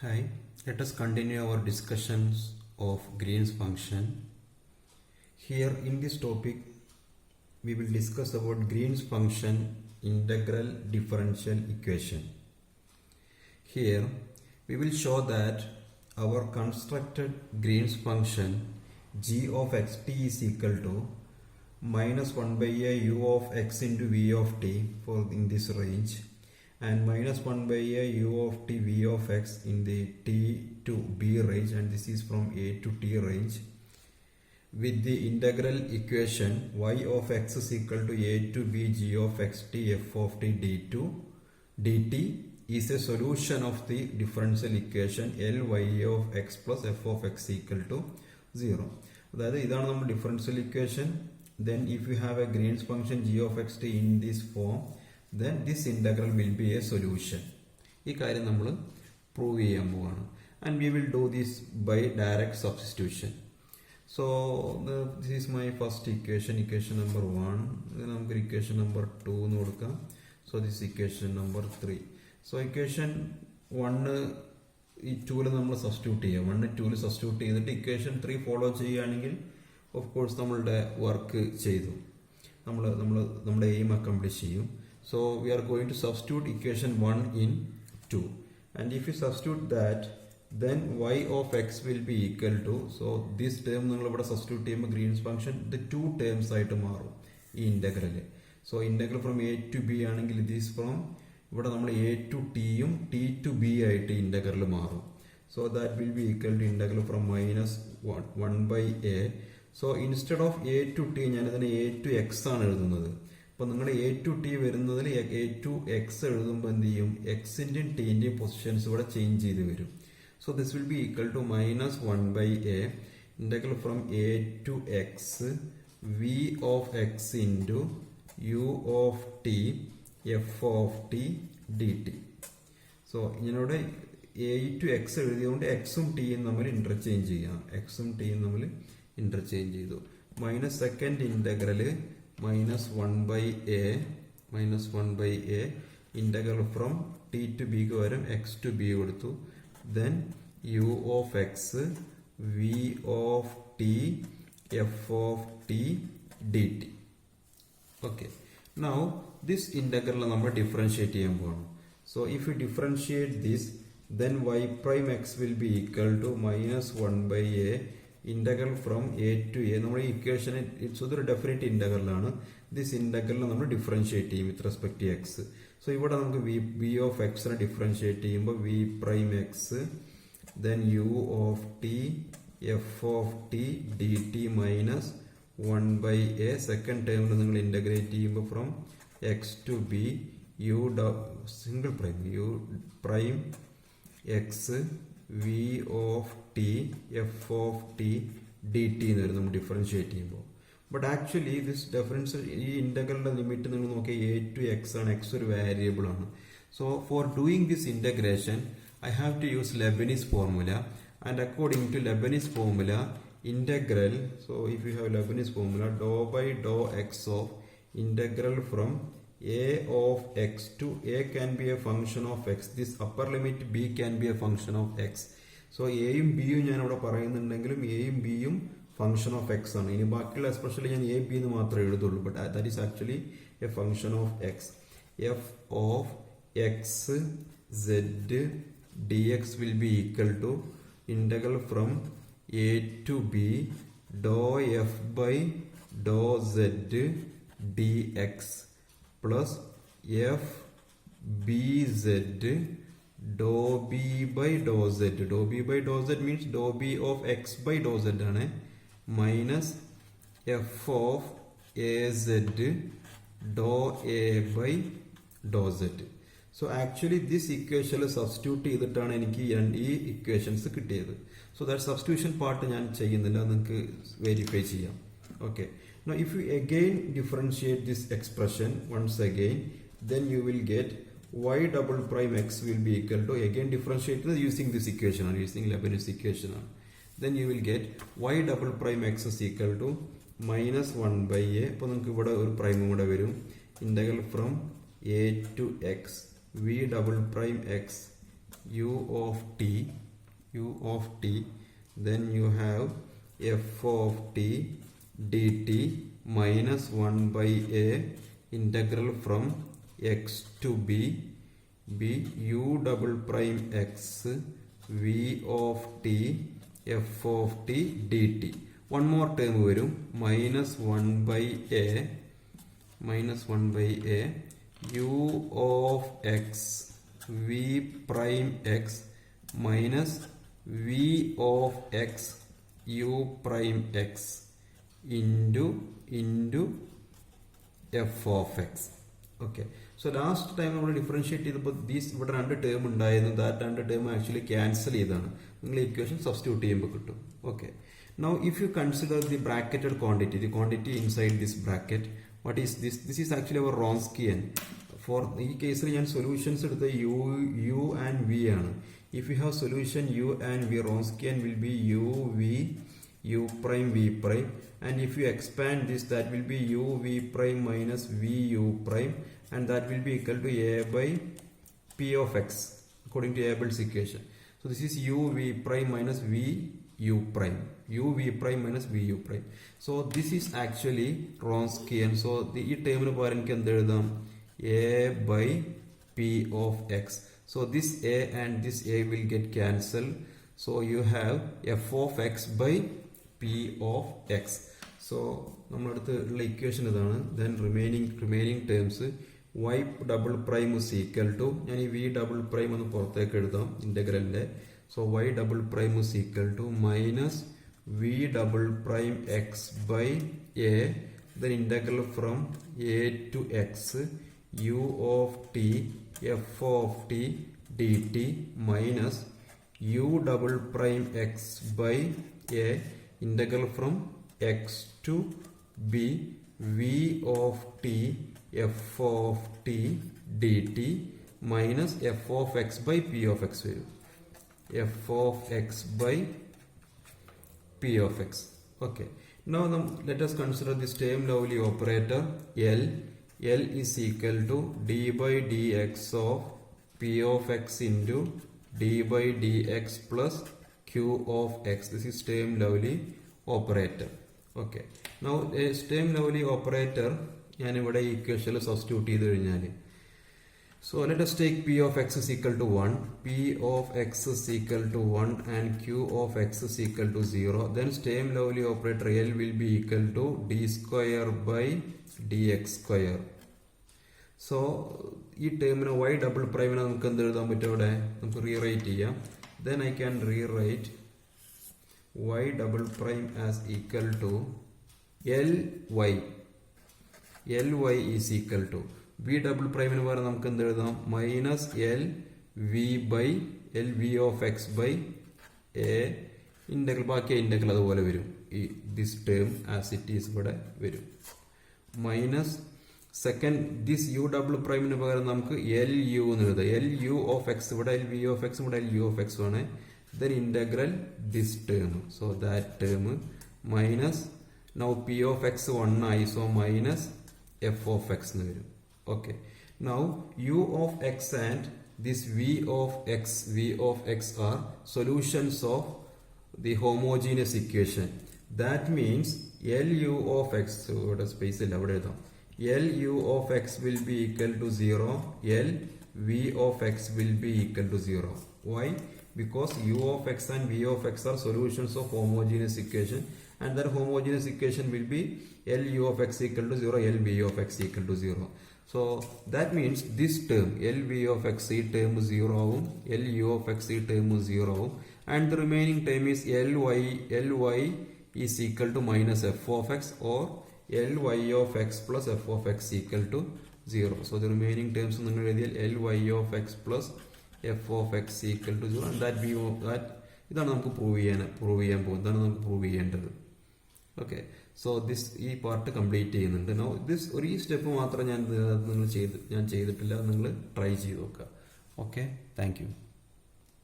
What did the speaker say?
Hi, let us continue our discussions of Green's function. Here in this topic, we will discuss about Green's function integral differential equation. Here, we will show that our constructed Green's function g of xt is equal to minus 1 by a u of x into v of t for in this range, and minus 1 by a u of t v of x in the t to b range, and this is from a to t range, with the integral equation y of x is equal to a to b g of x t f of t dt is a solution of the differential equation L y of x plus f of x equal to 0. അതായത് ഇതാണ് നമ്മുടെ differential equation. Then if you have a Green's function g of x t in this form, then this integral will be a solution. ഈ കാര്യം നമ്മൾ prove ചെയ്യാൻ പോവാണ്. And we will do this by direct substitution. So this is my first equation number 1. Then നമുക്ക് equation number 2 എന്ന് കൊടുക്കാം. So this is equation number 3. So equation 1 ഈ 2ൽ നമ്മൾ സബ്സ്റ്റിറ്റ്യൂട്ട് ചെയ്യുക. 1 2ൽ സബ്സ്റ്റിറ്റ്യൂട്ട് ചെയ്തിട്ട് ഇക്വേഷൻ 3 ഫോളോ ചെയ്യുകയാണെങ്കിൽ ഓഫ് കോഴ്സ് നമ്മളുടെ work ചെയ്തു, നമ്മുടെ എയിം അക്കംപ്ലിഷ് ചെയ്യും. So we are going to substitute equation 1 in 2, and if you substitute that, then y of x will be equal to, so this term നിങ്ങൾ ഇവിടെ substitute ചെയ്യുമ്പോൾ Green's function ഇത് 2 terms ആയിട്ട് മാറും ഈ integral. So integral from A to B ആണെങ്കിൽ ഇത് is from ഇവിടെ നമ്മൾ എ ടു ടിയും ടി ടു ബി ആയിട്ട് ഇന്റഗ്രൽ മാറും. So that will be equal to integral from minus 1 by A. So instead of A to T ഞാനിതിനെ A to X ആണ് എഴുതുന്നത്. അപ്പോൾ നിങ്ങൾ എ ടു ടി വരുന്നതിൽ എ ടു എക്സ് എഴുതുമ്പോൾ എന്ത് ചെയ്യും, എക്സിൻ്റെയും ടീൻ്റെയും പൊസിഷൻസ് ഇവിടെ ചേഞ്ച് ചെയ്ത് വരും. So this will be equal to minus 1 by A integral from A to X V of X into U of T F of T D T. So ഇതിനോട് A to X എഴുതിയതുകൊണ്ട് എക്സും ടിയും തമ്മിൽ interchange ചെയ്യാം. എക്സും ടിയും തമ്മിൽ ഇന്റർചേഞ്ച് ചെയ്തു. Minus second integral minus 1 by A integral from T to ബിക്ക് പകരം എക്സ് ടു ബി കൊടുത്തു. Then U of X V of T F of T D T. Okay, now this integral നമ്മൾ ഡിഫറൻഷിയേറ്റ് ചെയ്യാൻ പോകണം. So if you differentiate this, then y prime x will be equal to minus 1 by a integral from a to a. നമ്മുടെ equation it's ഒരു definite integral ആണ്. This integral നമ്മൾ differentiate ചെയ്യും with respect to X. So ഇവിടെ നമുക്ക് V of എക്സിനെ differentiate ചെയ്യുമ്പോൾ V prime X, then U of T F of T D T minus 1 by A. Second ടേമിൽ നിങ്ങൾ ഇന്റഗ്രേറ്റ് ചെയ്യുമ്പോൾ from X to B U single prime U prime X V of T F of T D T എന്ന് വരും നമ്മൾ differentiate ചെയ്യുമ്പോൾ. But actually this difference ഈ ഇന്റഗ്രലിന്റെ limit നിങ്ങൾ നോക്കിയാൽ എ ടു എക്സ് ആണ്. എക്സ് ഒരു വേരിയബിൾ ആണ്. So for doing this integration I have to use Leibniz formula, and according to Leibniz formula integral, so if you have Leibniz formula do by do X of integral from a of x to a can be a function of x, this upper limit b can be a function of x. so a യും b യും ഞാൻ ഇവിടെ പറയുന്നുണ്ടെങ്കിലും a യും b യും function of x ആണ്. ഇനി ബാക്കിയുള്ള എസ്പെഷ്യലി ഞാൻ a b എന്ന് മാത്രമേ എഴുതുള്ളൂ, but that is actually a function of x. f of x z dx will be equal to integral from a to b dou f by dou z dx plus f bz dou b by dou z. Dou b by dou z means dou b of x by dou z ആണ്, minus f of az dou a by dou z. So actually this equation substitute ചെയ്തിട്ടാണ് എനിക്ക് ഈ equations കിട്ടിയത്. So that substitution part ഞാൻ ചെയ്യുന്നില്ല, നിങ്ങൾക്ക് verify ചെയ്യാം. Okay. Now if you again differentiate this expression once again, then you will get y double prime x will be equal to, again differentiate using this equation or using Leibniz equation. Then you will get y double prime x is equal to minus 1 by a. അപ്പോൾ നമുക്ക് ഇവിടെ ഒരു prime കൂടെ വരും. integral from a to x v double prime x u of t, then you have f of t dt minus 1 by a integral from x to b u double prime x v of t f of t dt. One more term varum minus 1 by a u of x v prime x minus v of x u prime x into f of x. Okay, so last time നമ്മൾ differentiate ചെയ്തപ്പോൾ these ഇവിടെ രണ്ട് term ഉണ്ടായിരുന്നു. That രണ്ട് term actually cancel ചെയ്താണ്. നിങ്ങൾ equation substitute ചെയ്യുമ്പോൾ കിട്ടും. Okay, now if you consider the bracketed quantity, the quantity inside this bracket, what is this? This is actually our Wronskian. For ഈ കേസിൽ ഞാൻ സൊല്യൂഷൻസ് എടുത്ത u and v ആണ്. If you have solution u and v, Wronskian will be u v u prime v prime, and if you expand this, that will be u v prime minus v u prime, and that will be equal to a by p of x according to Abel's equation. So this is u v prime minus v u prime, u v prime minus v u prime. So this is actually Wronskian. So ഈ ടേമിന് പകരം എനിക്ക് എന്ത് എഴുതാം? a by p of x. So this a and this a will get cancelled. So you have f of x by p of x. So നമ്മളടുത്ത് ഉള്ള equation ഇതാണ്. Then remaining terms y double prime is equal to, ഞാൻ ഈ v double prime ഒന്ന് പുറത്തേക്ക് എഴുതാം ഇന്റഗ്രലിന്റെ. So y double prime is equal to minus v double prime x by a, then integral from a to x u of t f of t dt minus u double prime x by a integral from x to b v of t f of t dt minus f of x by p of x വരും. f of x by p of x. Okay, now let us consider this Sturm Liouville operator L. L is equal to d by dx of p of x into d by dx plus q of x. This is Sturm Liouville operator. Okay, now a Sturm Liouville operator ഞാൻ ഇവിടെ ഇക്വേഷനിൽ substitute ചെയ്ത് കഴിഞ്ഞാൽ, so let us take p of x is equal to 1, p of x is equal to 1 and q of x is equal to 0. Then Sturm Liouville operator L will be equal to d square by dx square. So ഈ ടേമിന് y double പ്രൈമിനെ നമുക്ക് എന്ത് എഴുതാൻ പറ്റും? അവിടെ നമുക്ക് rewrite ചെയ്യാം. Then I can rewrite y double prime as equal to ly is equal to v double prime ന് പകരം നമുക്ക് എന്ത് എഴുതാം? Minus L V of X by A integral, ബാക്കി ഇന്റഗ്രൽ അതുപോലെ വരും. ഈ this term as it is ഇവിടെ വരും. Minus second this U double പ്രൈമിന് പകരം നമുക്ക് എൽ യു എന്ന് എഴുതാം. എൽ യു ഓഫ് എക്സ് ഇവിടെ എൽ വി ഓഫ് എക്സ് ഇവിടെ എൽ യു ഓഫ് എക്സ് ആണ്. Then integral this term, so that term minus now P of X 1 ആയി, so minus F of X എന്ന് വരും. Okay, now u of x and this v of x are solutions of the homogeneous equation. That means lu of x, so what is space lu of x will be equal to 0, v of x will be equal to 0. Why? Because u of x and v of x are solutions of homogeneous equation, and that homogeneous equation will be lu of x equal to 0, lv of x equal to 0. So that means this term lv of x term 0 ആവും, lu of x term 0 ആവും, and the remaining term is ly is equal to minus f of x or ly of x plus f of x equal to 0. So the remaining terms നിങ്ങൾ എഴുതിയാൽ ly of x plus f of x equal to 0, and that ഇതാണ് നമുക്ക് prove ചെയ്യാൻ പോകുന്നത്, ഇതാണ് നമുക്ക് prove ചെയ്യേണ്ടത്. Okay, so this ഈ പാർട്ട് കംപ്ലീറ്റ് ചെയ്യുന്നുണ്ട്. നോ ദിസ് ഒരു ഈ സ്റ്റെപ്പ് മാത്രം ഞാൻ ചെയ്തിട്ടില്ല, നിങ്ങൾ ട്രൈ ചെയ്ത് നോക്കുക. Okay, thank you.